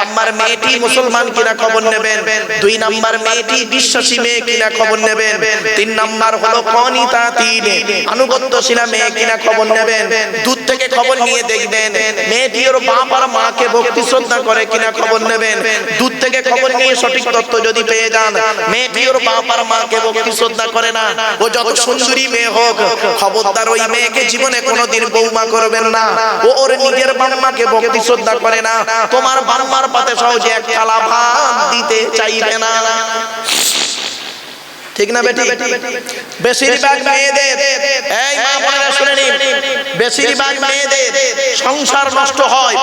Number মেয়েটি মুসলমান কিনা খবর নেবেন, 2 নাম্বার মেয়েটি বিশ্বাসী মেয়ে কিনা খবর নেবেন, 3 নাম্বার হলো কনিতাতিন আনুগত্যশীলা মেয়ে কিনা খবর নেবেন। দূর থেকে খবর নিয়ে দেখবেন মেয়েটি ওর বাপ আর মাকে ভক্তি শ্রদ্ধা করে কিনা খবর নেবেন। দূর থেকে খবর নিয়ে সঠিক তথ্য যদি পেয়ে যান মেয়েটি ওর বাপ আর মাকে ভক্তি শ্রদ্ধা করে না, ও যত সুন্দরী মেয়ে হোক, খবরদার ওই মেয়েকে জীবনে কোনোদিন বৌমা করবেন না। ও ওর নিজের বাম্মাকে ভক্তি শ্রদ্ধা করে না, তোমার বাম্মার পাতে সহজে এক থালা ভাত দিতে চাইবে না। ঠিক না বেটি? বেশিরভাগ মেয়েদের, এই মা বোনেরা শুনে নিন, বেশিরভাগ মেয়েদের সংসার নষ্ট হয়,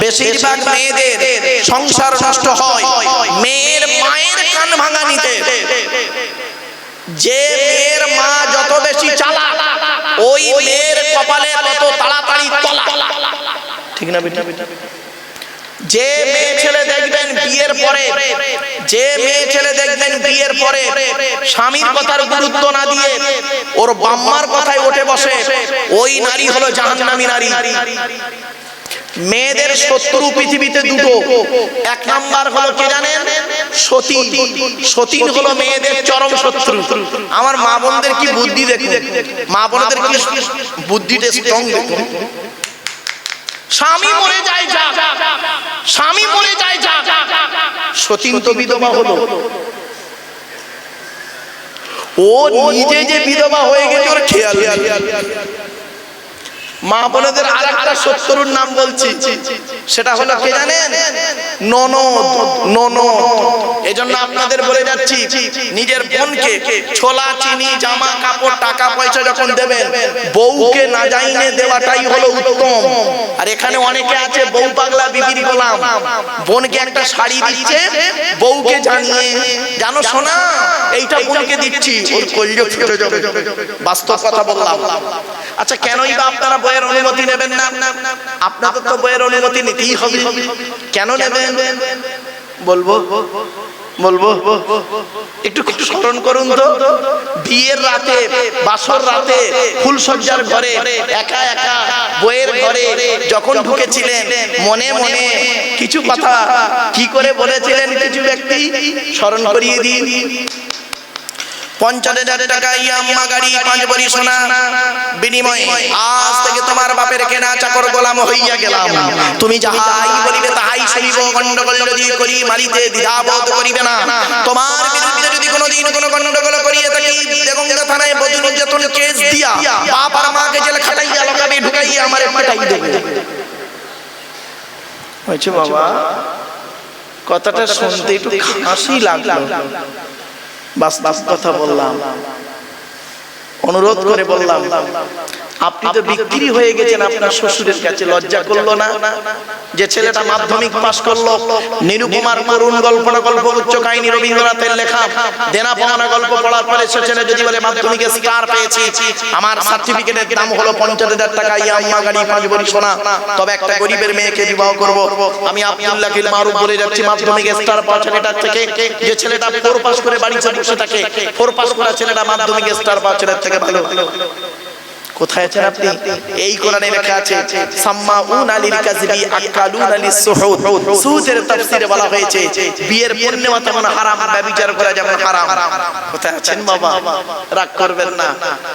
বেশিরভাগ মেয়েদের সংসার নষ্ট হয় মেয়ের মায়ের কান ভাঙা নিতে। যে মেয়ের মা যত বেশি চালাক ওই মেয়ের কপালে তত তাড়াতাড়ি তলা। ঠিক না বেটি? যে মেয়ে ছেলে দেখবেন বিয়ের পরে, যে মেয়ে ছেলে দেখবেন বিয়ের পরে স্বামীর কথার গুরুত্ব না দিয়ে ওর বাম্মার কথায় উঠে বসে, ওই নারী হলো জাহান্নামী নারী। মেয়েদের শত্রু পৃথিবীতে দুটো, এক নাম্বার হলো কে জানেন? সতীন। সতীন হলো মেয়েদের চরম শত্রু। আমার মা বোনদের কি বুদ্ধি দেখুন, মা বোনদের কি বুদ্ধিটা স্ট্রং দেখুন। স্বামী মরে যায় যা, স্বামী মরে যায় যা, সতীন তো বিধবা হলো, ও নিজে যে বিধবা হয়ে গেছে ওর খেয়াল। মা বোনেদের আরেকটা শত্রুর নাম বলছি, সেটা হলো কে জানেন? ননদ। ননদ। এজন্য আপনাদের বলে যাচ্ছি, নিজের বোনকে ছোলা চিনি জামা কাপড় টাকা পয়সা যখন দেবেন বউকে না জানিয়ে দেওয়াটাই হলো উত্তম। আর এখানে অনেকে আছে বউ পাগলা বিবির গোলাম, বোনকে একটা শাড়ি দিচ্ছে বউকে জানিয়ে, জানো শোনা এইটা বোনকে দিচ্ছি, ওর কলিজা ফেটে যাবে। বাস্তব কথা বললাম। আচ্ছা কেনই বা আপনারা বইয়ের অনুমতি নেবেন না? আপনাদের তো বইয়ের অনুমতি নিতেই হবে। কেন নেবেন বলবো? বলবো একটু একটু স্মরণ করুন তো। বিয়ের রাতে, বাসর রাতে, ফুলসজ্জার ঘরে একা একা বইয়ের ঘরে যখন ঢুকেছিলেন মনে মনে কিছু কথা কি করে বলেছিলেন কিছু ব্যক্তি, স্মরণ করিয়ে দিন। 50,000 টাকা ইয়াম্মা গাড়ি 5 ভরি সোনা বিনিময়ে আজ থেকে তোমার বাপের কেনা চাকর গোলাম হইয়া গেলাম। তুমি যাহাই বলিবে তাহাই শুনিব, গন্ডগোল যদি করি মারিতে দ্বিধাবোধ করিবে না। তোমার বিরুদ্ধে যদি কোনোদিন কোনো গন্ডগোল করিয়ে থাকি দেগঙ্গা থানায় বধূ নির্যাতন কেস দিয়া বাপ আর মাকে জেল খাটাইয়া লকাবে ঢুকাইয়া আমারে পেটাই দেবে। হয়েছে বাবা, কথাটা শুনতে একটু হাসি লাগলো, বাস্তব কথা বললাম, অনুরোধ করে বললাম। আপনি তো বিক্রি হয়ে গেছেন আপনার শ্বশুরের কাছে, লজ্জা করলো না? যে ছেলেটা মাধ্যমিক পাস করলো, নিরুপমার করুণ গল্পটা গল্প উচ্চ কাহিনী রবীন্দ্রনাথের লেখা, দেনা পাওনা গল্প পড়ার পরে সে ছেলে যদি বলে মাধ্যমিকে স্টার পেয়েছি, আমার সার্টিফিকেটের দাম হলো 50,000 টাকা ইয়াম্মা গাড়ি 5 ভরি সোনা, তবে একটা গরিবের মেয়েকে বিবাহ করব। আমি আব্দুল্লাহ কিল মারুফ বলে যাচ্ছি, মাধ্যমিকে স্টার পাওয়া ছেলেটার থেকে যে ছেলেটা 4 পাস করে বাড়িতে বসে থাকে, 4 পাস করা ছেলেটা মাধ্যমিকে স্টার পাওয়া ছেলের থেকে ভালো। কোথায় আছেন আপনি? এই কোরআনে লেখা আছে সাম্মাউনা লিল কাযিবি আকালুনা লিসসুহুদ। সুদের তাফসীরে বলা হয়েছে বিয়ের পূর্ণিমা যেমন হারাম, ব্যভিচার করা যেমন হারাম। কোথায় আছেন বাবা? রাগ করবেন না,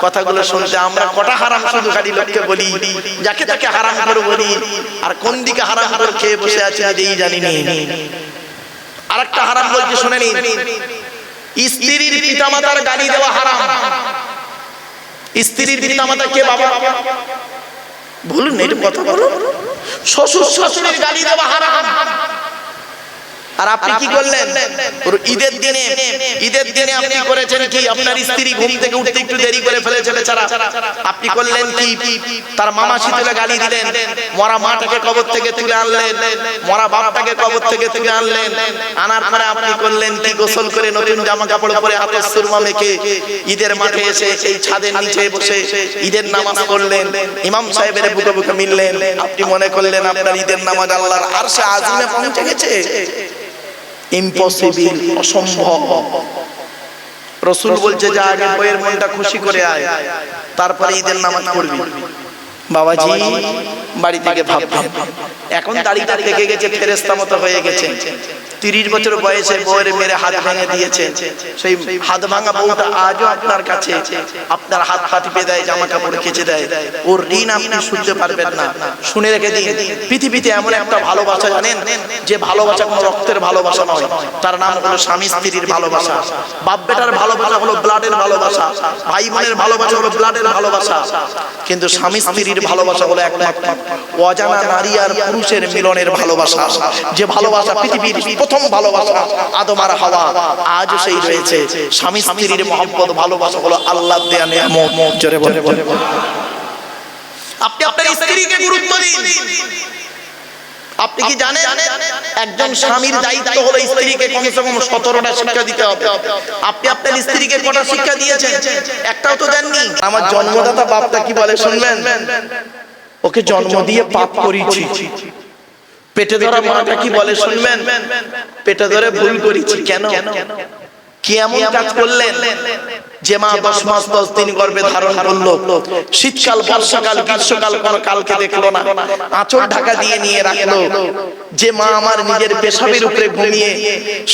কথাগুলো শুনতে আমরা কটা হারাম শুধু খালি লোককে বলি, যাকে তাকে হারাম করে বলি, আর কোন দিকে হারাম করে খেয়ে বসে আছি নিজেই জানি না। আরেকটা হারাম বলতে শুনে নিন, স্ত্রীর পিতামাতার গালি দেওয়া হারাম। স্ত্রীর পিতামাতা কে বাবা? বলুন একটু কথা বলুন। শ্বশুর শাশুড়ির গালি দেওয়া হারাম। আর আপনি কি করলেন? ঈদের দিনে আপনি করেছেন কি? আপনার স্ত্রী ঘুম থেকে উঠতে একটু দেরি করে ফেলেছে বেচারা, আপনি করলেন কি? তার মামা শীতলে গালি দিলেন, মরা মাটাকে কবর থেকে তুলে আনলেন, মরা বাপটাকে কবর থেকে তুলে আনলেন, আনার পরে আপনি করলেন কি? গোসল করে নতুন জামা কাপড় পরে হাতে সুরমা মেখে ঈদের মাঠে এসে এই ছাদের নিচে বসে ঈদের নামাজ পড়লেন, ইমাম সাহেবের বুকে বুকে মিললেন। আপনি মনে করলেন আপনার ঈদের নামাজ আল্লাহর আরশে আজিমে পৌঁছে গেছে। ইম্পসিবল, অসম্ভব। রাসূল বলছে যে আগে বইয়ের মনটা খুশি করে আয়, তারপরে ঈদের নামাজ পড়বি। বাবাজি বাড়ি থেকে ভাববেন, এখন দাড়িটা পেকে গেছে, ফেরেশতা মতো হয়ে গেছে। 30 বছর বয়সে বউয়ের মেরে হাত ভেঙে দিয়েছেন। সেই হাত ভাঙা বউটা আজও আপনার কাছে, আপনার হাত পা টিপে দেয়, জামা কাপড় কেচে দেয়। ওর ঋণ আপনি শুনতে পারবেন না। শুনে রেখে দিন, পৃথিবীতে এমন একটা ভালোবাসা জানেন, যে ভালোবাসা কোনো রক্তের ভালোবাসা নয়, তার নাম হলো স্বামী স্ত্রীর ভালোবাসা। বাপ বেটার ভালোবাসা হলো ব্লাডের ভালোবাসা, ভাই বোনের ভালোবাসা হলো ব্লাডের ভালোবাসা। কিন্তু স্বামী স্ত্রীর ভালোবাসা হলো একটা অজানা নারী আর পুরুষের মিলনের ভালোবাসা। যে ভালোবাসা পৃথিবীর প্রথম ভালোবাসা, আদম আর হাওয়া, আজও সেই রয়েছে। স্বামী স্ত্রীর মহব্বত ভালোবাসা হলো আল্লাহর দেয়া নিয়ামত। জোরে বলে আপনি আপনার স্ত্রীকে গুরুত্ব দিন। আপনি কি জানেন একজন স্বামীর দায়িত্ব হলো স্ত্রীকে কমসে কম 17টা শিক্ষা দিতে হবে। আপনি আপনার স্ত্রীকে কটা শিক্ষা দিয়েছেন? একটাও তো দেননি। আমার জন্মদাতা বাপটা কি বলে শুনবেন? ওকে জন্ম দিয়ে পাপ করেছি। পেটে ধরা মাটা কি বলে শুনবেন? পেটে ধরে ভুল করেছি। কেন? কি এমন কাজ করলেন যে মা 10 মাস 10 দিন গর্ভে ধারণ করলো, শীতকাল বর্ষাকাল গ্রীষ্মকাল কোন কালকে দেখলো না, আঁচল ঢাকা দিয়ে নিয়ে রাখলো? যে মা আমার নিজের পেশাবের উপরে ঘুমিয়ে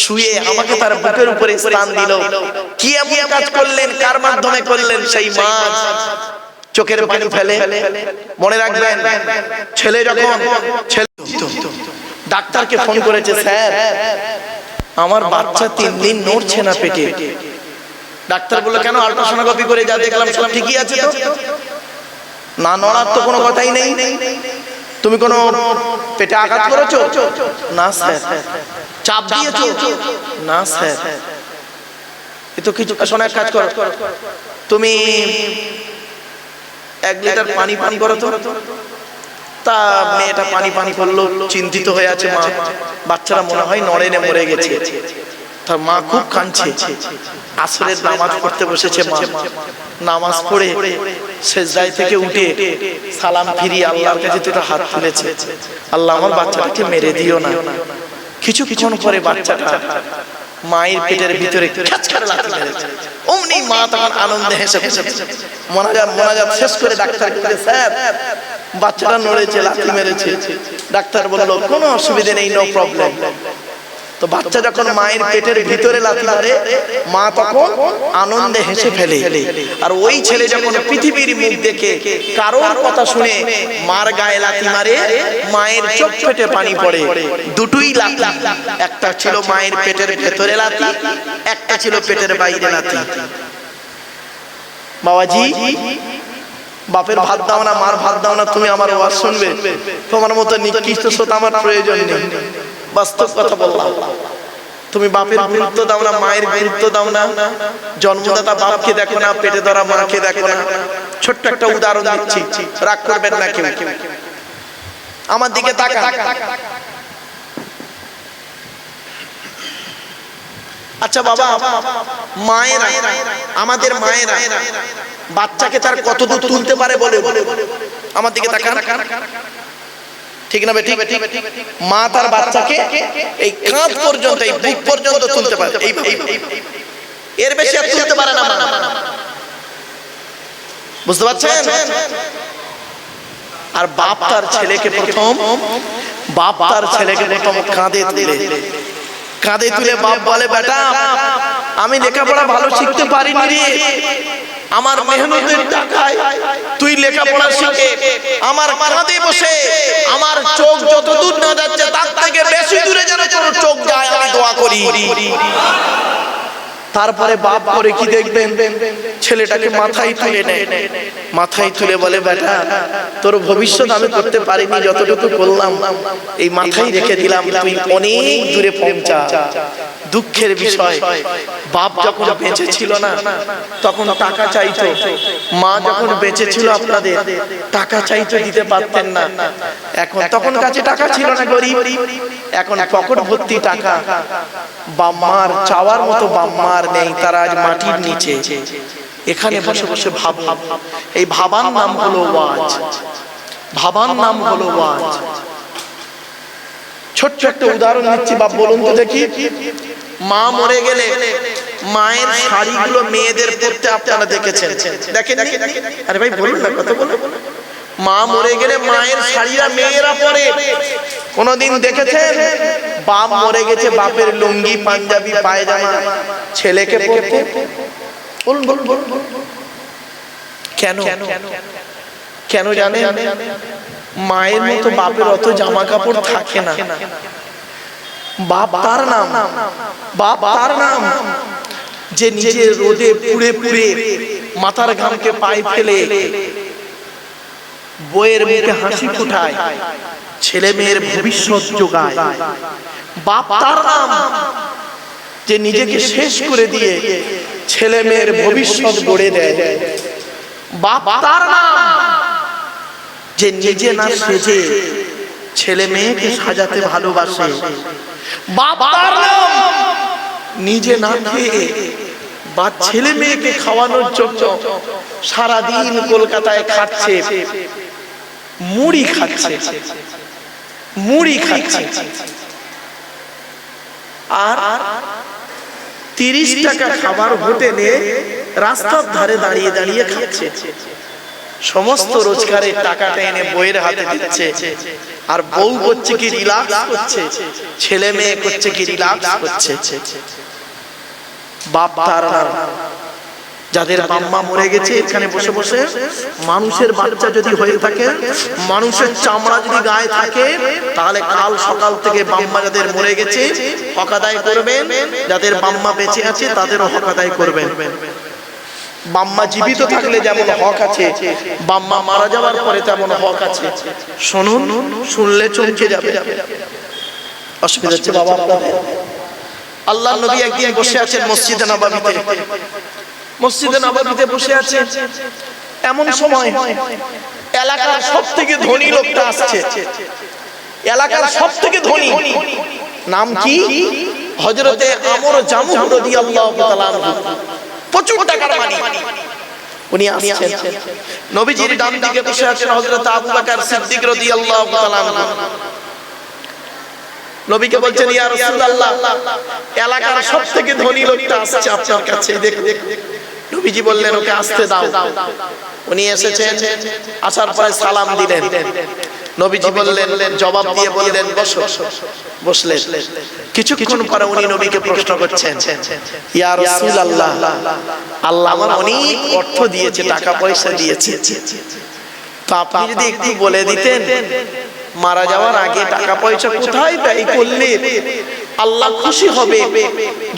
শুয়ে আমাকে তার বুকের উপরে স্থান দিল, কি এমন কাজ করলেন? কার মাধ্যমে করলেন? সেই মা চোখের পানি ফেলে। মনে রাখবেন, ছেলে যখন ডাক্তারকে ফোন করেছে, স্যার আমার বাচ্চা 3 দিন নড়ছে না পেটে। ডাক্তার বলল, কেন? আল্ট্রাসোনোগ্রাফি করে যা দেখলাম সব ঠিকই আছে তো। না নড়ার তো কোনো কথাই নেই। তুমি কোনো পেটে আঘাত করেছো? না স্যার। চাপ দিয়েছো? না স্যার। এ তো কিছু শোনা, এক কাজ করো, তুমি 1 লিটার পানি পান করো তো। তা মেয়েটা পানি পানি করলো, চিন্তিত হয়ে আছে মা। বাচ্চারা মনে হয় নড়েনে মরে গেছে। তার মা খুব কাঁদছে। আসরের নামাজ পড়তে বসেছে মা। নামাজ পড়ে সেজদায় থেকে উঠে সালাম ফিরিয়ে আল্লাহর কাছে দুটো হাত তুলেছে, আল্লাহ আমার বাচ্চাটাকে মেরে দিও না। কিছুক্ষণ পরে বাচ্চাটা মায়ের পেটের ভিতরে লাথি মেরেছে। অমনি মা তখন আনন্দে হেসে ফেলেছে। মোনাজাত শেষ করে ডাক্তারকে বলে, স্যার বাচ্চাটা নড়েছে, লাথি মেরেছে। ডাক্তার বলল, কোনো অসুবিধা নেই, নো প্রবলেম। তো বাচ্চা যখন মায়ের পেটের ভিতরে লাথি মারে, মা তখন আনন্দে হেসে ফেলে। আর ওই ছেলে যখন পৃথিবীর মুখ দেখে কারোর কথা শুনে মার গায়ে লাথি মারে, মায়ের চোখ ফেটে পানি পড়ে। দুটোই লাথি, একটা ছিল মায়ের পেটের ভেতরে লাথি, একটা ছিল পেটের বাইরে লাথি। বাবাজি, বাপের ভাত দাও না, মার ভাত দাও না, তুমি আমার ওয়াজ শুনবে? তোমার মতো নিকৃষ্ট শ্রোতা আমার প্রয়োজন নেই। বাস্তব কথা বললাম। তুমি বাপের গুরুত্ব দাও না, মায়ের গুরুত্ব দাও না, জন্মদাতা বাপকে দেখো না, পেটে ধরা মাকে দেখো না। ছোট্ট একটা উদাহরণ দিচ্ছি, রাগ করবেন না কেউ। আমার দিকে তাকান। আচ্ছা বাবা, মায়েরা, আমাদের মায়েরা বাচ্চাকে তার কতদূর তুলতে পারে বলে? আমার দিকে তাকান। ঠিক না বেঠিক? মা তার বাচ্চাকে এই কাঁধ পর্যন্ত, এই বুক পর্যন্ত তুলতে পারে, এর বেশি আর তুলতে পারে না মা। বুঝতে পারছেন? আর বাপ তার ছেলেকে প্রথম কাঁধে তুলে বাপ বলে, বেটা আমি লেখাপড়া ভালো শিখতে পারিনি রে, আমার মেহনতের টাকায় তুই লেখাপড়া শিখে আমার কাঁধে বসে আমার চোখ যত দূর না যাচ্ছে তার থেকে বেশি দূরে যেন তোর চোখ যায়, আমি দোয়া করি। তারপরে বাপ করে কি দেখবেন, ছেলেটাকে মাথায় তুলে নেয়, মাথায় তুলে বলে, বেটা তোর ভবিষ্যৎ আমি করতে পারিনি, যতটুকু করলাম এই মাথায় রেখে দিলাম, তুই অনেক দূরে পৌঁছা। দুঃখের বিষয়, বাপ যখন বেঁচে ছিল না তখন টাকা চাইতো, মা যখন বেঁচে ছিল আপনাদের টাকা চাইতো, দিতে পারতেন না। এখন তখন কাছে টাকা ছিল না, গরিব, এখন পকেট ভর্তি টাকা। বাম্মার চাওয়ার মতো বাম্মার নেই, তারা আজ মাটির নিচে। এখানে বসে বসে ভাব, এই ভাবার নাম হলো ওয়াজ, ভাবার নাম হলো ওয়াজ। ছোট্ট একটা উদাহরণ দিচ্ছি, বাপ বলুন তো দেখি, মা মরে গেলে মায়ের শাড়িগুলো মেয়েদের পরতে আপনারা দেখেছেন? দেখেন? আরে ভাই বলুন না, কত বলুন। মা মরে গেলে মায়ের শাড়িরা মেয়েরা পরে। কোনদিন দেখেছেন বাপ মরে গেছে বাপের লুঙ্গি পাঞ্জাবি পায়জামা ছেলেকে পরতে? বলুন বলুন বলুন। কেন কেন জানেন? মায়ের মতো বাপের অত জামা কাপড় থাকে না। বাপ তার নাম, বাপ তার নাম যে নিজে রোদে পুড়ে পুড়ে মাথার ঘামকে পায়ে ফেলে বইয়ের মুখে হাসি ফোটায়, ছেলে মেয়ের ভবিষ্যৎ যোগায়। বাপ তার নাম যে নিজেকে শেষ করে দিয়ে ছেলে মেয়ের ভবিষ্যৎ গড়ে দেয়। বাপ তার নাম যে নিজে না সেজে ছেলে মেয়েকে সাজাতে ভালোবাসে। বাপ তার নাম নিজে না খেয়ে বা ছেলে মেয়েকে খাওয়ানোর জন্য সারাদিন কলকাতায় খাচ্ছে, মুড়ি খাচ্ছে, মুড়ি খাচ্ছে, আর 30 টাকা খাবার হোটেলে রাস্তার ধারে দাঁড়িয়ে দাঁড়িয়ে খাচ্ছে। সমস্ত রোজগারের টাকাটা এনে বইয়ের হাতে দিচ্ছে, আর বউ করছে কি রিল্যাক্স করছে, ছেলে মেয়ে করছে কি রিল্যাক্স করছে। বাপ তার নাম যাদের বাম্মা মরে গেছে এখানে বসে বসে মানুষের বাচ্চা যদি হয়ে থাকে, মানুষের চামড়া যদি গায়ে থাকে, তাহলে কাল সকাল থেকে বাম্মা যাদের মরে গেছে হক আদায় করবেন, যাদের বাম্মা বেঁচে আছে তাদেরও হক আদায় করবেন। বাম্মা জীবিত থাকলে যেমন হক আছে, বাম্মা মারা যাওয়ার পরে তেমন হক আছে। শুনুন, শুনলে চমকে যাবে। অসুবিধা হচ্ছে বাবা আপনাদের? আল্লাহর নবী একদিন বসে আছেন মসজিদে নববীতে, মসজিদে নববীতে বসে আছে। এমন সময় এলাকার সবথেকে ধনী লোকটা আসছে। এলাকার সবথেকে ধনী নাম কি? হযরতে আমর জামুহ রাদিয়াল্লাহু তাআলা আনহু, প্রচুর টাকার মালিক। উনি আসছেন, নবীজির ডান দিকে বসে আছেন হযরত আবু বকর সিদ্দিক রাদিয়াল্লাহু তাআলা আনহু। নবীকে বলছেন, ইয়া রাসূলুল্লাহ, এলাকার সবথেকে ধনী লোকটা আসছে আপনার কাছে, দেখুন। নবীজি বললেন, ওকে আসতে দাও। উনি এসেছেন, আসার পরে সালাম দিলেন। নবীজি বললেন, জবাব দিয়ে বললেন বসো। বসলেন। কিছুক্ষণ পরে উনি নবীকে প্রশ্ন করছেন, ইয়া রাসূলুল্লাহ, আল্লাহ আমার অনেক অর্থ দিয়েছে, টাকা পয়সা দিয়েছে, তো আপনি যদি একটু বলে দিতেন মারা যাওয়ার আগে টাকা পয়সা কোথায় ব্যয় করলে আল্লাহ খুশি হবে,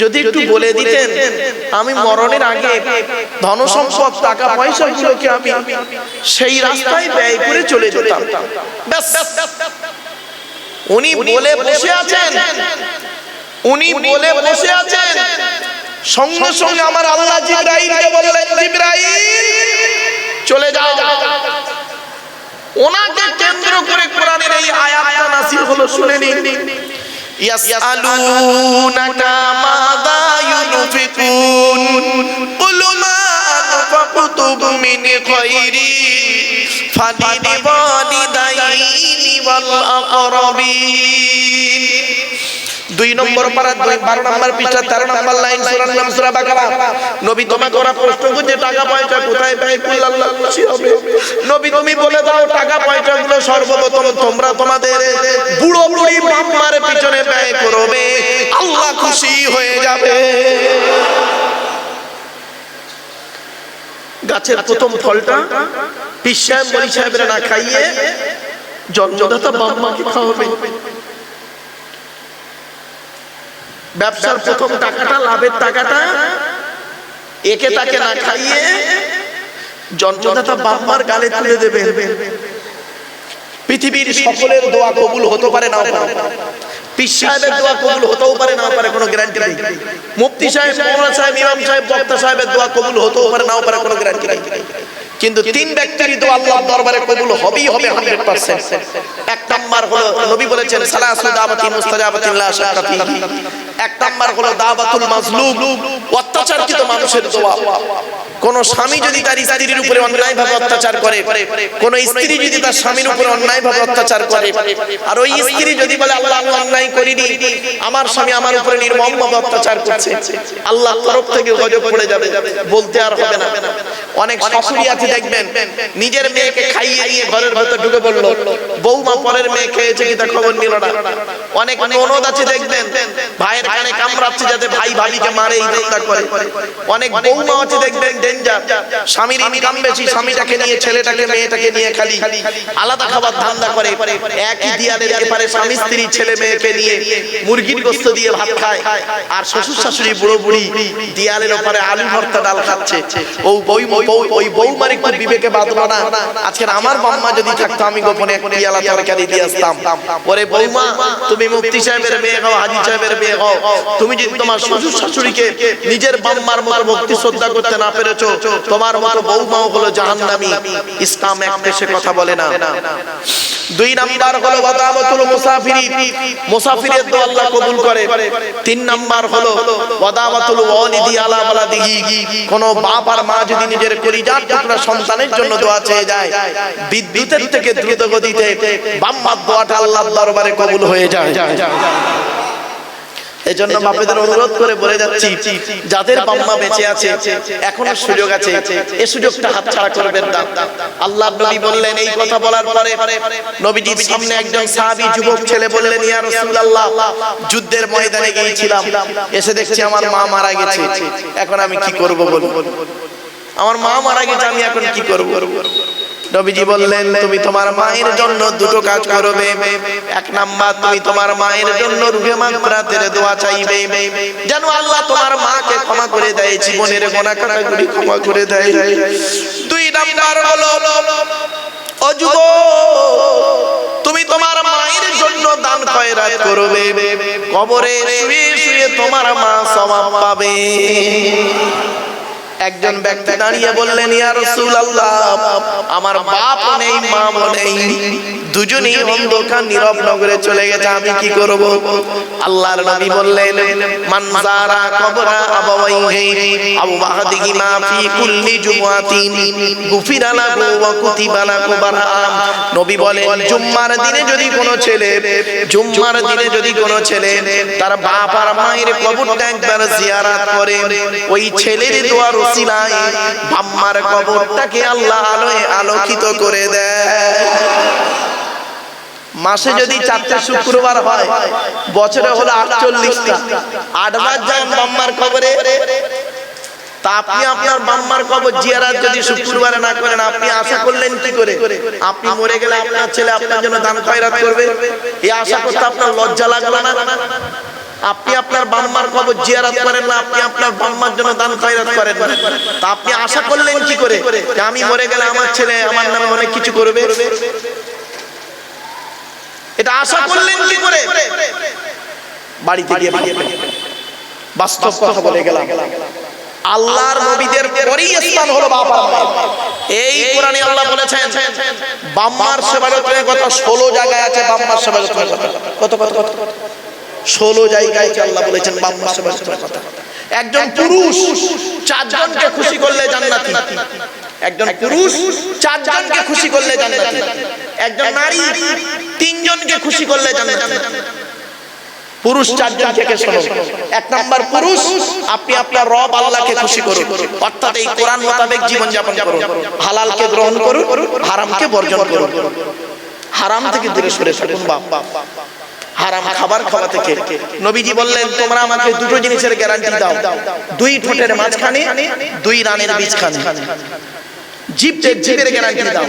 যদি একটু বলে দিতেন আমি মরণের আগে ধন সম্পদ টাকা পয়সা গুলোকে আমি সেই রাস্তায় ব্যয় করে চলে যেতাম। ব্যাস, উনি বলে বসে আছেন, উনি বলে বসে আছেন। সঙ্গে সঙ্গে আমার আল্লাহ জিবরাইলকে বললেন, জিবরাইল চলে যাও। ওনাকে কেন্দ্র করে কোরআনের এই আয়াতটা নাযিল হলো, শুনে নিন। ইয়াসআলুনাকা মাযা ইউনফিকুন কুল মা আনফাকতুম মিন খায়রিন ফালিল ওয়ালিদাইনি ওয়াল আকরাবিন। 2 নম্বর পারা 12 নম্বর পৃষ্ঠা 13 নম্বর লাইন সূরার নাম সূরা বাকারা। নবী তোমাকে ওরা প্রশ্ন করছে টাকা পয়সা কোথায় ব্যয় করলে আল্লাহ খুশি হবে। নবী তুমি বলে দাও টাকা পয়সা গুলো সর্বপ্রথম তোমরা তোমাদের বুড়ো বুড়ি বাম্মার পিছনে ব্যয় করবে, আল্লাহ খুশি হয়ে যাবে। গাছের প্রথম ফলটা পীর সাহেব মনি সাহেবরা না খাইয়ে জন্মদাতা বাম্মাকে খাওয়াবে। ব্যবসার প্রথম টাকাটা, লাভের টাকাটা একে তাকে না খাইয়ে জন্মদাতা বাম্মার গালে তুলে দেবেন। পৃথিবীর সকলের দোয়া কবুল হতে পারে না পারে, পীর সাহেবের দোয়া কবুল হতেও পারে না পারে, কোনো গ্যারান্টি নেই। মুফতি সাহেব, মাওলানা সাহেব, ইমাম সাহেব, বক্তা সাহেবের দোয়া কবুল হতেও পারে নাও পারে, কোনো গ্যারান্টি নেই। কিন্তু 3 ব্যক্তির দোয়া আল্লাহর দরবারে কবুল হবেই হবে 100%। এক নাম্বার হলো নবী বলেছেন সালাসু দাওয়াতি মুস্তাজাবাতিন লা শাক্কা ফিহি। এক নাম্বার হলো দাওয়াতুল মাজলুম অত্যাচারকৃত মানুষের দোয়া। কোন স্বামী যদি তার স্ত্রীর উপরে অন্যায়ভাবে অত্যাচার করে, কোন স্ত্রী যদি তার স্বামীর উপরে অন্যায়ভাবে অত্যাচার করে, আর ওই স্ত্রী যদি বলে আল্লাহ আমি অন্যায় করিনি, আমার স্বামী আমার উপরে নির্মমভাবে অত্যাচার করছে, আল্লাহর তরফ থেকে গজব পড়ে যাবে, বলতে আর হবে না। অনেক শাশুড়ি আছে দেখবেন নিজের মেয়েকে খাইয়ে নিয়ে ঘরের ভেতর ঢুকে পড়লো, বৌমা পরের মেয়ে খেয়েছে কি তা খবর নিল না। অনেক ননদ আছে দেখবেন ভাইয়ের কানে কামড়াচ্ছে যাতে ভাই ভাবিকে মারে, এই ধান্দা করে। অনেক বৌমা আছে দেখবেন ডেঞ্জার, স্বামীর ইনকাম বেশি, স্বামীটাকে নিয়ে ছেলেটাকে মেয়েটাকে নিয়ে খালি আলাদা খাবার ধান্দা করে। একই দিয়ালের এপারে স্বামী স্ত্রী ছেলে মেয়েকে নিয়ে মুরগির গোশত দিয়ে ভাত খায়, আর শ্বশুর শাশুড়ি বুড়ো বুড়ি দিয়ালের ওপারে আলু ভর্তা ডাল খাচ্ছে। ওই বৌমার একটু বিবেকে বাঁধলো না, আজকে আমার বাম্মা যদি থাকতো আমি গোপনে এক পিয়ালা তরকারি দিয়ে আসতাম। ওরে বৌমা, তুমি মুফতি সাহেবের মেয়ে হও, হাজী সাহেবের মেয়ে হও, তুমি যদি তোমার শ্বশুর শাশুড়িকে নিজের বাম্মার মতো ভক্তি শ্রদ্ধা করতে না পেরেছো, তোমার মতো বৌমাও হলো জাহান্নামী। ইসলাম এক পেশে কথা বলে না। দুই নাম্বার হলো ওয়াদাবাতুল মুসাফিরি, মুসাফিরের দোয়া আল্লাহ কবুল করে। তিন নাম্বার হলো ওয়াদাবাতুল ওয়ালিদি আলা ওয়ালাদিহি, কোন বাপ আর মা যদি নিজের কলিজার টুকরা সন্তানের জন্য দোয়া চেয়ে যায়, বিদ্যুতের থেকে দ্রুত গতিতে বাম্মার দোয়াটা আল্লাহর দরবারে কবুল হয়ে যায়। এজন্য বাপেদের অনুরোধ করে বলে যাচ্ছি, যাদের বাম্মা বেঁচে আছে এখনো সুযোগ আছে, এই সুযোগটা হাতছাড়া করবেন না। আল্লাহর নবী বললেন, এই কথা বলার পরে নবীজির সামনে একজন সাহাবী যুবক ছেলে বললেন, ইয়া রাসূলুল্লাহ, যুদ্ধের ময়দানে গিয়েছিলাম, এসে দেখছি আমার মা মারা গেছে, এখন আমি কি করব বলুন? আমার মা মারা গেছে, আমি এখন কি করব? নবীজি বললেন, তুমি তোমার মায়ের জন্য দুটো কাজ করবে। এক নাম্বার, তুমি তোমার মায়ের জন্য রুহে মাগফিরাতের দোয়া চাইবে, যেন আল্লাহ তোমার মাকে ক্ষমা করে দেয়, জীবনের গুনাহ কাটাগুলি ক্ষমা করে দেয়। দুই নাম্বার হলো, ও যুবক, তুমি তোমার মায়ের জন্য দান খয়রাত করবে, কবরে শুয়ে শুয়ে তোমার মা সওয়াব পাবে। একজন ব্যক্তি দাঁড়িয়ে বললেন, ইয়া রাসূলুল্লাহ, আমার বাপ নেই মা নেই, দুজনেই অন্ধকার নীরব নগরে চলে গেছে, আমি কি করব? আল্লাহর নবী বললেন, মান যারা কবরা আবাওয়াইহি আও বাহাদিহিমা ফি কুল্লি জুমআতিন গুফিরা লাহু ওয়া কুতিবা লাহু বারআম। নবী বলেন, জুম্মার দিনে যদি কোনো ছেলে তার বাপ আর মায়ের কবরটা একবার জিয়ারত করে, ওই ছেলের দোয়ার ওসিলায় বাম্মার কবরটাকে আল্লাহ আলোয় আলোকিত করে দেয়। মাসে যদি 4টা শুক্রবার হয়, বছরে হলো 48টা, 8 বার যান বাম্মার কবরে। তা আপনি আপনার বাম্মার কবর জিয়ারত যদি শুক্রবারে না করেন, আপনি আশা করলেন কি করে? আপনি মরে গেলে আপনার ছেলে আপনার জন্য দান খয়রাত করবে, এই আশা করতে আপনার লজ্জা লাগলো না? আপনি আপনার বাম্মার কবর জিয়ারত করেন না, আপনি আপনার বাম্মার জন্য দান খয়রাত করেন না, তা আপনি আশা করলেন কি করে যে আমি মরে গেলে আমার ছেলে আমার নামে অনেক কিছু করবে? এটা আশা করলেন কি করে? বাড়িতে গিয়ে বাস্তব কথা বলে গেলাম। আল্লাহর নবীদের পরেই স্থান হলো বাপ আর মা। এই কোরআনে আল্লাহ বলেছেন বাম্মার সেবা যত্নের কথা 16 জায়গায় আছে। বাম্মার সেবা যত্নের কথা কত 16 জায়গায় আল্লাহ বলেছেন বাম্মার সেবা যত্নের কথা। একজন পুরুষ 4 জনকে খুশি করলে জান্নাতি, একজন পুরুষ 4 জনকে খুশি করলে জান্নাতি, একজন নারী 3 জনকে খুশি করলে জান্নাতি। পুরুষ 4 জন থেকে শোনো। 1 নাম্বার, পুরুষ আপনি আপনার রব আল্লাহকে খুশি করুন, অর্থাৎ এই কোরআন মোতাবেক জীবন যাপন করুন, হালালকে গ্রহণ করুন, হারামকে বর্জন করুন, হারাম থেকে দূরে সরে থাকুন। হারাম খাবার খাওয়া থেকে নবীজি বললেন, তোমরা আমাকে দুটো জিনিসের গ্যারান্টি দাও, 2 ঠোঁটের মাঝখানে 2 রানের বীজখানে। জিভের গ্যারান্টি দাও।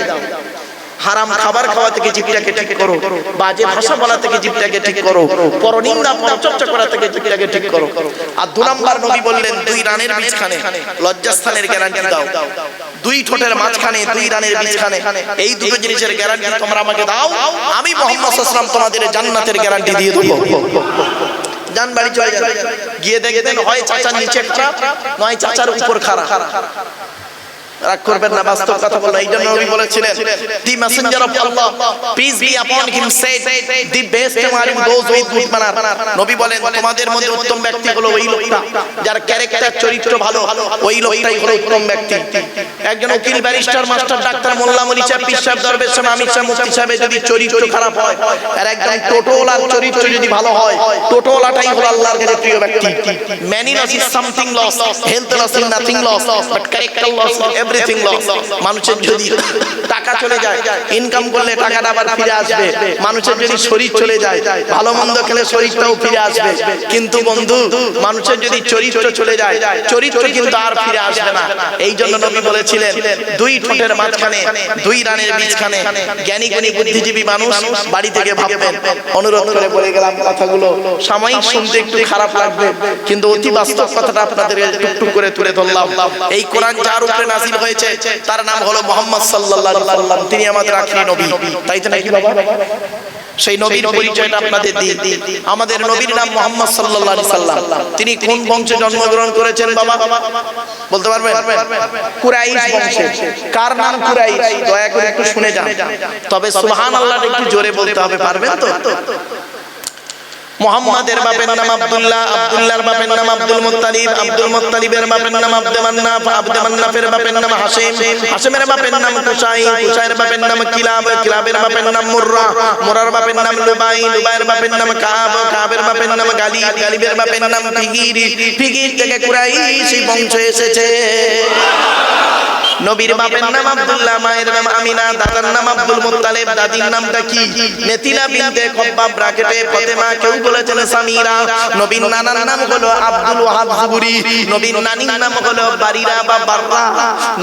হারাম খাবার খাওয়া থেকে জিভটাকে ঠিক করো, বাজে ভাষা বলা থেকে জিভটাকে ঠিক করো, পরনিন্দা পরচর্চা করা থেকে জিভটাকে ঠিক করো। আর 2 নাম্বার নবী বললেন, 2 রানের বীজখানে লজ্জাস্থানের গ্যারান্টি দাও। 2 ঠোঁটের মাঝখানে 2 রানের বীজখানে, এই দুটো জিনিসের গ্যারান্টি তোমরা আমাকে দাও, আমি মুহাম্মদ সাল্লাল্লাহু আলাইহি ওয়াসাল্লাম তোমাদের জান্নাতের গ্যারান্টি দিয়ে দেব। জান বাড়ি চলে যান, গিয়ে দেখবেন হয় চাচার নিচে খারাপ, নয় চাচার উপর খারাপ। রাগ করবেন না, বাস্তব কথা বললাম। এই জন্য নবী বলেছিলেন, the messenger of Allah peace be upon him said, the best are those with good manner. নবী বলেন, তোমাদের মধ্যে উত্তম ব্যক্তি হলো ওই লোকটা যার ক্যারেক্টার, চরিত্র ভালো, ওই লোকটাই হলো উত্তম ব্যক্তি। একজন উকিল, ব্যারিস্টার, মাস্টার, ডাক্তার, মোল্লা, মৌলভী সাহেব, পীর সাহেব, দরবেশ সাহেব, আমির সাহেব, মুফতি সাহেবের যদি চরিত্র খারাপ হয়, আর একজন টোটোওয়ালার চরিত্র যদি ভালো হয়, টোটোওয়ালাটাই হলো আল্লাহর কাছে প্রিয় ব্যক্তি। Many loss is something lost, health loss is nothing lost, but character loss is everything lost. মানুষের যদি টাকা চলে যায়, ইনকাম করলে টাকাটা আবার ফিরে আসবে। মানুষের যদি শরীর চলে যায়, ভালো মন্দ খেলে শরীরটাও ফিরে আসবে। কিন্তু বন্ধু, মানুষের যদি চরিত্র চলে যায়, চরিত্র কিন্তু আর ফিরে আসবে না। এই জন্য নবী বলেছিলেন, দুই ঠোঁটের মাঝখানে, দুই রানের বীজখানে জ্ঞানী জ্ঞানী বুদ্ধিজীবী মানুষ বাড়ি থেকে ভাববেন। অনুরোধ করে বলে গেলাম কথাগুলো, সাময়িক শুনতে একটু খারাপ লাগবে, কিন্তু অতি বাস্তব কথাটা আপনাদের টুকটুক করে তুলে ধরলাম। এই কোরআন যার উপরে নাযিল হয়েছে তার নাম হলো মুহাম্মদ সাল্লাল্লাহু আলাইহি ওয়াসাল্লাম। তিনি আমাদের আখেরি নবী, তাই তো নাকি বাবা? সেই নবীর পরিচয়টা আপনাদের দিই। আমাদের নবীর নাম মুহাম্মদ সাল্লাল্লাহু আলাইহি ওয়াসাল্লাম। তিনি কোন বংশে জন্মগ্রহণ করেছেন বাবা বলতে পারবেন? কুরাইশ বংশে। কার নাম কুরাইশ? দয়া করে একটু শুনে যান, তবে সুবহানাল্লাহ একটু জোরে বলতে হবে, পারবেন তো? মুহাম্মাদের বাপের নাম আব্দুল্লাহ, আব্দুল্লাহর বাপের নাম আব্দুল মুত্তালিব, আব্দুল মুত্তালিবের বাপের নাম আব্দে মান্নাফ, আব্দে মান্নাফের বাপের নাম হাশিম, হাশিমের বাপের নাম কুসাই, কুসাইয়ের বাপের নাম কিলাব, কিলাবের বাপের নাম মুররা, মুররার বাপের নাম লুবাই, লুবাইয়ের বাপের নাম কাব, কাবের বাপের নাম গালিব, গালিবের বাপের নাম ফিগির, ফিগির থেকে কুরাইশ বংশ এসেছে। নবীর বাপের নাম আব্দুল্লাহ, মায়ের নাম আমিনা, দাদার নাম আব্দুল মুত্তালিব, দাদির নামটা কি? মেতিনা বিনতে খব্বাব, ব্র্যাকেটে ফাতেমা, কেউ বলেছেন সামিরা। নবীর নানার নাম হলো আব্দুল ওয়াহাব জুবুরি, নবীর নানির নাম হলো বারিরা বা বাররা,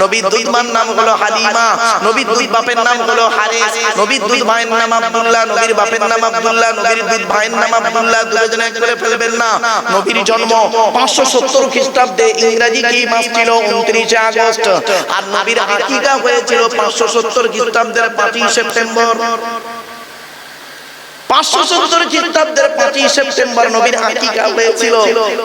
নবীর দুই মার নাম হলো হালিমা, নবীর দুই বাপের নাম হলো হারিস, নবীর দুই ভাইয়ের নাম আব্দুল্লাহ, নবীর বাপের নাম আব্দুল্লাহ, নবীর দুই ভাইয়ের নাম আব্দুল্লাহ। দুজনে করে ফেলবেন না। নবীর জন্ম 570 খ্রিস্টাব্দে, ইংরেজি কি মাস ছিল? 29 আগস্ট। আর নবীর আকিকা হয়েছিল 570 খ্রিস্টাব্দের 5 সেপ্টেম্বর। 570 খ্রিস্টাব্দের 5 সেপ্টেম্বর নবীর আকিকা হয়েছিল।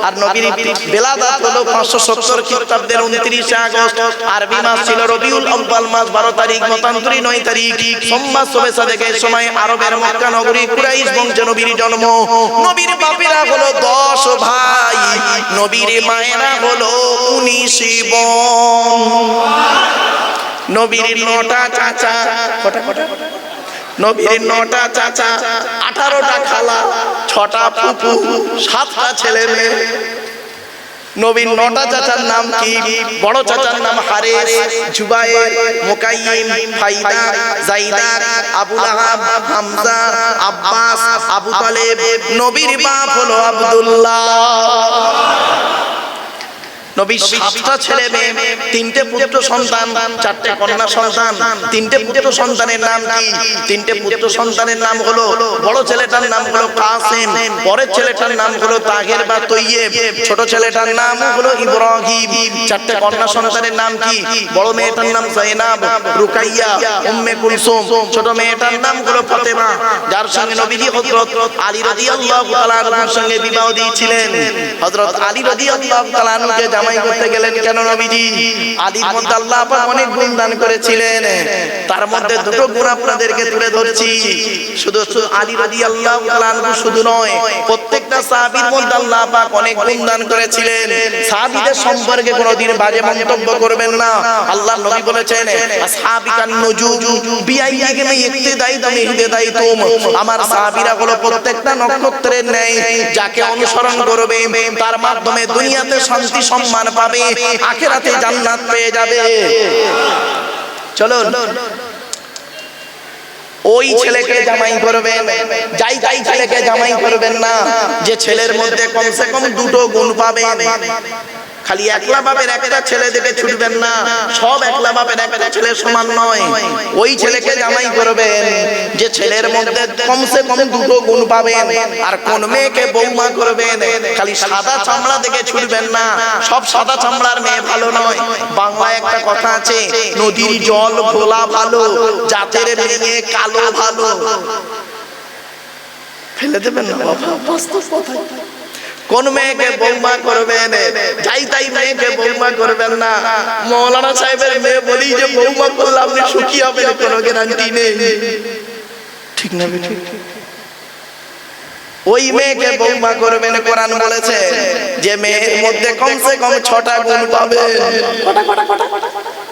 আর নবীর বেলাদাত হলো 570 খ্রিস্টাব্দের 29 আগস্ট। আরবি মাস ছিল রবিউল আউয়াল মাস 12 তারিখ, মতান্তরে 9 তারিখ। সোমবার সবে সাদেকের সময় আরবের মক্কা নগরী কুরাইশ বংশে নবীর জন্ম। নবীর বাপেরা হলো 10 ভাই, নবীর মায়েরা হলো 19 বোন। নবীর 9টা চাচা, নবীর 9টা চাচা, 18টা খালা, 6টা ফুফু, 7টা ছেলে মেয়ে। নবীর 9টা চাচার নাম কি? বড় চাচার নাম হারিস, জুবায়ের, মুকাইয়িম, ফাইদা, জাইদা, আবু লাহাব, হামজা, আব্বাস, আবু তালেব। নবীর বাপ হলো আব্দুল্লাহ। নবীর 7টা ছেলে মেয়ে, 3টে পুত্র সন্তান, 4টে কন্যা সন্তান। 3টে পুত্র সন্তানের নাম কি? 3টে পুত্র সন্তানের নাম হলো, বড় ছেলেটার নাম হলো কাসেম, পরের ছেলেটার নাম হলো তাহের বা তৈয়েব, ছোট ছেলেটার নাম হলো ইব্রাহিম। 4টে কন্যা সন্তানের নাম কি? বড় মেয়েটার নাম যায়েনাব, রুকাইয়া, উম্মে কুলসুম, ছোট মেয়েটার নাম হলো ফাতেমা, যার সঙ্গে নবীজি হযরত আলী রাদিয়াল্লাহু তাআলা আনহুর সঙ্গে বিবাহ দিয়েছিলেন। হযরত আলী রাদিয়াল্লাহু তাআলা আনহুকে জামাই করতে গেলেন কেন নবীজি? আলীর মধ্যে আল্লাহ পাক অনেক গুণ দান করেছিলেন, তার মধ্যে দুটো গুণ আপনাদেরকে তুলে ধরছি। শুধু আলী রাদিয়াল্লাহু তাআলা আনহু শুধু নয়, প্রত্যেকটা সাহাবীর মধ্যে আল্লাহ পাক অনেক গুণ দান করেছিলেন। সাহাবীদের সম্পর্কে কোনোদিন বাজে মন্তব্য করবেন না। আল্লাহর নবী বলেছেন, আসহাবিকান নুজুম বিআইয়িহিম ইক্তিদাইতুম ইহতিদাইতুম। আমার সাহাবীরা হলো প্রত্যেকটা নক্ষত্রের ন্যায়, যাকে অনুসরণ করবে তার মাধ্যমে দুনিয়াতে শান্তি সম্মান পাবে, আখিরাতে জান্নাত পেয়ে যাবে। চলুন ওই ছেলেকে জামাই করবেন, যাই ছেলেকে জামাই করবেন না যে ছেলের মধ্যে কমসে কম দুটো গুণ পাবেন। খালি একলা বাপের একটা ছেলে দেখে ছুটবেন না, সব একলা বাপের একটা ছেলে সমান নয়। ওই ছেলেকে জামাই করবেন যে ছেলের মধ্যে কমসে কম দুটো গুণ পাবেন। আর কোন মেয়েকে বৌমা করবেন, খালি সাদা চামড়া দেখে ছুটবেন না, সব সাদা চামড়ার মেয়ে ভালো নয়। বাংলায় একটা কথা আছে, নদীর জল ঘোলা ভালো, জাতের মেয়ে কালো ভালো। ফেলে দেবেন না বাবা, বাস্তব কথা। কোন মেয়েকে বৌমা করবেন, যাই তাই মেয়েকে বৌমা করবেন না। মৌলানা সাহেবের মেয়ে বলি যে বৌমা করলে আপনি সুখী হবেন, কোনো গ্যারান্টি নেই। ঠিক না? ঠিক। ওই মেয়েকে বৌমা করবেন, কোরআন বলেছে যে মেয়ের মধ্যে কমসে কম 6টা গুণ পাবে।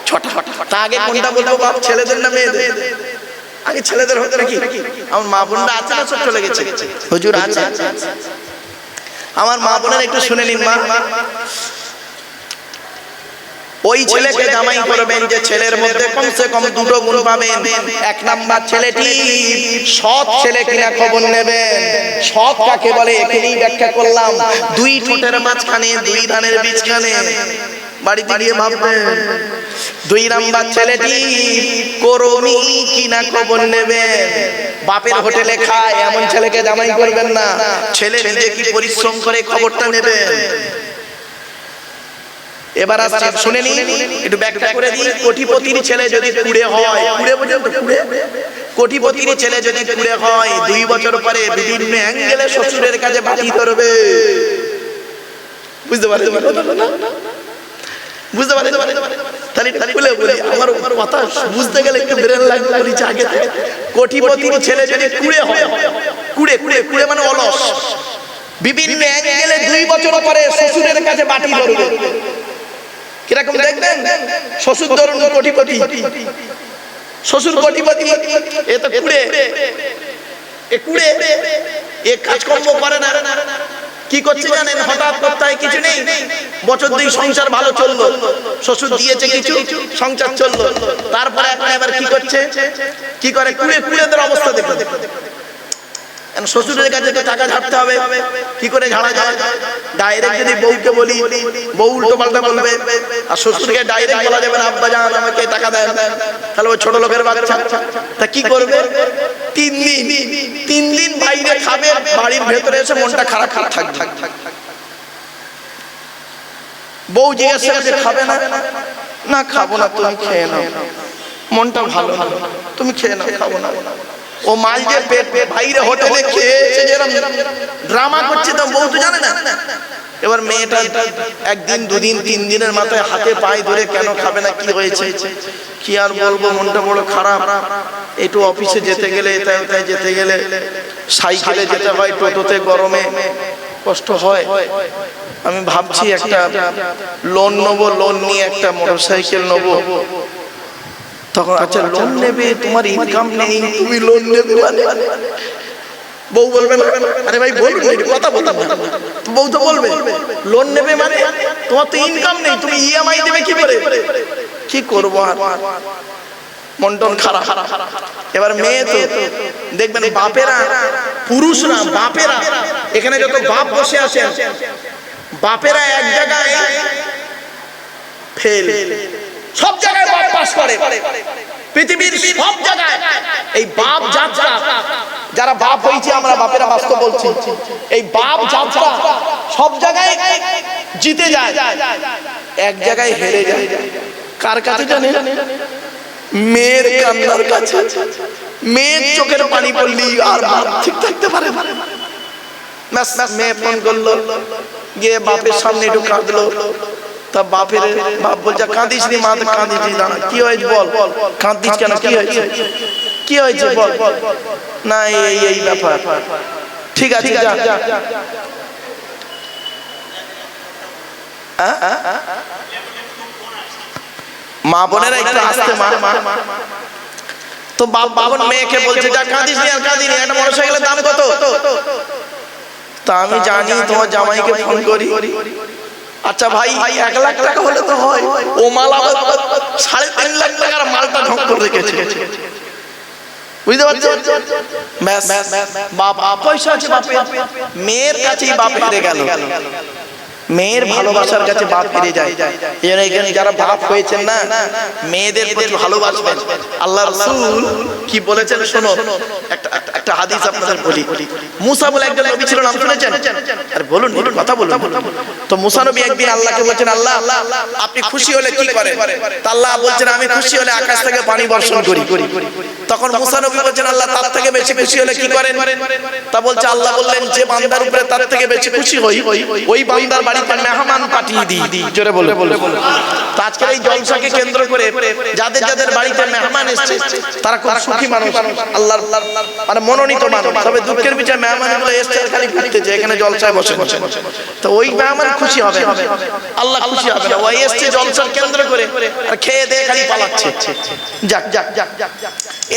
ছটা। তা আগে কোনটা বলবো বাপ, ছেলেদের না মেয়েদের? আগে ছেলেদের হতো নাকি? আমার মা বোনরা আছে না সব চলে গেছে? হুজুর আছে? আমার মা বোনের একটু শুনে নিন মা। ওই ছেলেকে জামাই করবেন যে ছেলের মধ্যে কমসে কম 2টো গুণ পাবেন। 1 নাম্বার ছেলেটি সৎ ছেলে কিনা খবর নেবেন। সৎ কাকে বলে এখানেই ব্যাখ্যা করলাম। 2 ঠোঁটের মাঝখানে 2 ধানের বীজখানে, বাড়িতে গিয়ে ভাববেন। 2 নাম্বার ছেলেটি কর্মী কিনা খবর নেবেন। বাপের হোটেলে খায় এমন ছেলেকে জামাই করবেন না। ছেলে নিজে কি পরিশ্রম করে খবরটা নেবেন। এবার আসছে শুনে নিন, একটু ব্যাখ্যা করে দিই। কোটিপতির ছেলে যদি কুড়ে হয়, কুড়ে বোঝেন তো? কুড়ে, কোটিপতির ছেলে যদি কুড়ে হয় 2 বছর পরে বিভিন্ন অ্যাঙ্গেলে শ্বশুরের কাছে বাতি ধরবে। বুঝতে পারছেন? বুঝতে পারছেন? তাহলে খুলে বলি, আমার কথা বুঝতে গেলে একটু ব্রেন লাগবে। বলিছে আগে থেকে, কোটিপতির ছেলে যদি কুড়ে হয়, কুড়ে কুড়ে কুড়ে মানে অলস, বিভিন্ন অ্যাঙ্গেলে 2 বছর পরে শ্বশুরের কাছে বাতি ধরবে। কিরকম দেখবেন? শ্বশুর ধরুন কোটিপতি, শ্বশুর কোটিপতি, এ তো কুড়ে, এ কুড়ে, এ কাজকর্ম করে না। কি করছে জানেন? হঠাৎ করতে কিছু নেই, বছর 2 সংসার ভালো চললো, শ্বশুর দিয়েছে কিছু, সংসার চললো। তারপরে এখন এবার কি করছে? কি করে? কুড়ে কুড়েদের অবস্থা দেখুন। শ্বশুরের কাছে টাকা ঝাড়তে হবে, কি করে ঝাড়া যায়? ডাইরেক্ট যদি বউকে বলি, বউ উল্টো পাল্টা বলবে। আর শ্বশুরকে ডাইরেক্ট বলা যাবে না, আব্বা জান আমাকে টাকা দেন, তাহলে ওই ছোট লোকের বাচ্চা। তা কি করবে? 3 দিন বাইরে খাবে, বাড়ির ভেতরে এসে মনটা খারাপ খারাপ থাকবে। বউ জিজ্ঞাসা করছে খাবে না? না খাবো না, তুমি খেয়ে নাও, মনটা ভালো না, তুমি খেয়ে নাও, খাবো না। ও মাল যে পেট বাইরে হোটেলে খেয়েছে যেরকম ড্রামা করছে, তো বউ তো জানে না। এবার মেয়েটা 1 দিন 2 দিন 3 দিনের মাথায় হাতে পায়ে ধরে কেন খাবে না, কি হয়েছে? কি আর বলবো, মনটা বড় খারাপ। একটু অফিসে যেতে গেলে, এটাই যেতে গেলে সাইকেলে যেতে হয়, টোটোতে গরমে কষ্ট হয়। আমি ভাবছি একটা লোন নেবো, লোন নিয়ে একটা মোটরসাইকেল নেবো। তখন আচ্ছা লোন নেবে, তোমার ইনকাম নেই, তুমি লোন নেবে মানে? বউ বলবে না? আরে ভাই বলবে, কথা বলতে বউ তো বলবে লোন নেবে মানে তোমার তো ইনকাম নেই, তুমি ইএমআই দেবে কি করে? কি করবো আর, মন টন খারাপ। এবার মেয়ে তো দেখবেন বাপেরা, পুরুষরা বাপেরা, এখানে যত বাপ বসে আছেন, বাপেরা এক জায়গায় ফেল, সব জায়গায় বাপ পাস করে। পৃথিবীর সব জায়গায় এই বাপ যাত্রা, যারা বাপ হয়েছে আমরা বাপেরা বাস্তব বলছি, এই বাপ যাত্রা সব জায়গায় জিতে যায়, এক জায়গায় হেরে যায়। কার কাছে জানেন? মেয়ের কান্নার কাছে। মেয়ের চোখের পানি পড়লি আর বাপ ঠিক থাকতে পারে না। মেয়ে ফোন করলো, গিয়ে বাপের সামনে একটু কাঁদলো। তা বাপের বাপ বলছে কাঁদিস নি মা, কাঁদিস নি, দাঁড়া কি হয়েছে বল, কাঁদিস কেন, কি হয়েছে, কি হয়েছে বল। না এই ব্যাপার, ঠিক আছে যা। মা বোনেরা একটু আসতে, মা তো বাবন মেয়েকে বলছে যা কাঁদিস নি, আর কাঁদিনি, একটা মোটরসাইকেলের দাম কত? তা আমি জানি তোমার জামাইকে ফোন করি। আচ্ছা ভাই 1 লাখ টাকা হলে তো হয়, ও মাল আবার 3.5 লাখ টাকার মালটা ঢোক করে রেখেছে। বুঝতে পারছেন? বাপ পয়সা আছে বাপের, মেয়ের কাছেই বাপ হেরে গেল। মেয়ের ভালোবাসার কাছে বাপ হেরে যায়। এখানে যারা বাপ হয়েছেন না, মেয়েদের প্রতি ভালোবাসবেন। আল্লাহ রাসূল কি বলেছেন শোনো, একটা হাদিস আপনাদের বলি। মুসা বলে একজন নবী ছিল, নাম শুনেছেন? আরে বলুন, কথা বলুন। তো মুসা নবী একদিন আল্লাহকে বলছেন, আল্লাহ আপনি খুশি হলে কি করেন? তা আল্লাহ বলছেন আমি খুশি হলে আকাশ থেকে পানি বর্ষণ করি। তখন মুসা নবী বলেন আল্লাহ তার থেকে বেশি খুশি হলে কি করেন? তা বলছে আল্লাহ বললেন যে বান্দার উপরে তার থেকে বেশি খুশি হই ওই বান্দার বাড়িতে মেহমান পাঠিয়ে দিই। জোরে বলে তো আজকের এই জলসাকে কেন্দ্র করে যাদের যাদের বাড়িতে মেহমান এসেছে তারা খুব সুখী মানুষ, আল্লাহর মানে মনোনীত মানুষ। তবে দুঃখের বিষয় মেহমানগুলো এসেছে খালি ঘুরতেছে, এখানে জলসায় বসে তো ওই মেহমান খুশি হবে, আল্লাহ খুশি হবে না। ওই এসেছে জলসার কেন্দ্র করে আর খেয়ে দিয়ে খালি পালাচ্ছে। যাক যাক যাক যাক।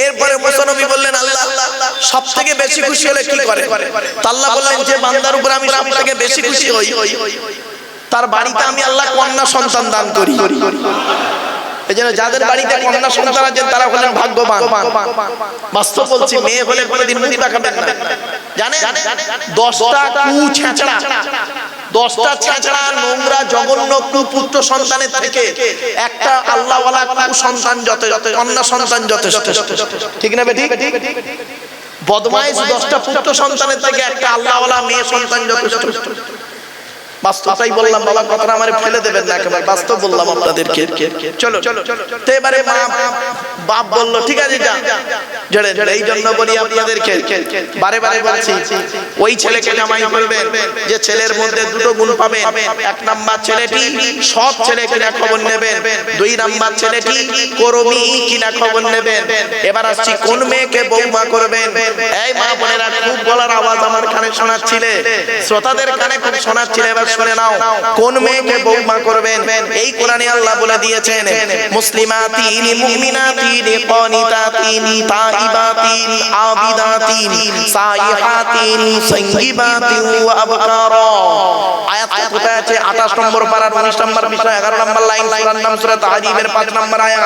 এরপরে মুসা নবী বললেন আল্লাহ সব থেকে বেশি খুশি হলে কি করে? আল্লাহ বললেন যে বান্দার উপর আমি সব থেকে বেশি খুশি হই তার বাড়িতে আমি আল্লাহ কন্যা সন্তান দান করি। এজন্য যাদের বাড়িতে কন্যা সন্তান আছেন তারা হলেন ভাগ্যবান। বাস্তব বলছি, মেয়ে হলে কোনোদিন মুখ দেখাবেন না। জানেন 10টা কুছেঁচড়া 10টা ছেঁচড়া নোংরা জঘন্য কুপুত্র সন্তানের থেকে একটা আল্লাহওয়ালা কুসন্তান যথেষ্ট, কন্যা সন্তান যথেষ্ট। ঠিক না বেঠিক? বদমাইশ 10টা পুত্র সন্তানের থেকে একটা আল্লাহওয়ালা মেয়ে সন্তান যথেষ্ট। বাস্তবটাই বললাম বাবা, কথাটা আমারে ফেলে দেবেন না, একেবারে বাস্তব বললাম আপনাদেরকে। চলো তো এবারে মা বাপ বলল ঠিক আছে যা। এই জন্য বলি আপনাদেরকে বারে বারে বলছি, ওই ছেলেকে জামাই করবেন যে ছেলের মধ্যে দুটো গুণ পাবেন। 1 নাম্বার ছেলেটি সৎ ছেলে কিনা খবর নেবেন, 2 নাম্বার ছেলেটি কর্মী কিনা খবর নেবেন। এবার আসছি কোন মেয়েকে বৌমা করবেন। এই মা বোনেরা খুব বলার আওয়াজ আমার কানে শোনাচ্ছিলে, শ্রোতাদের কানে খুব শোনাচ্ছিলে, এবার শুনে নাও কোন মেয়েকে বৌমা করবেন। এই কোরআনে আল্লাহ বলে দিয়েছেন মুসলিমাতিন মুমিনাতিন কানিতাতিন তাইবাতিন আবিদাতিন সাইহাতিন সাইয়্যিবাতিন ওয়া আবকারা। আয়াত কোথায় আছে? 28 নম্বর পারা 19 নম্বর বিষয় 11 নম্বর লাইন, সূরার নাম সূরা তাহরিমের 5 নম্বর আয়াত।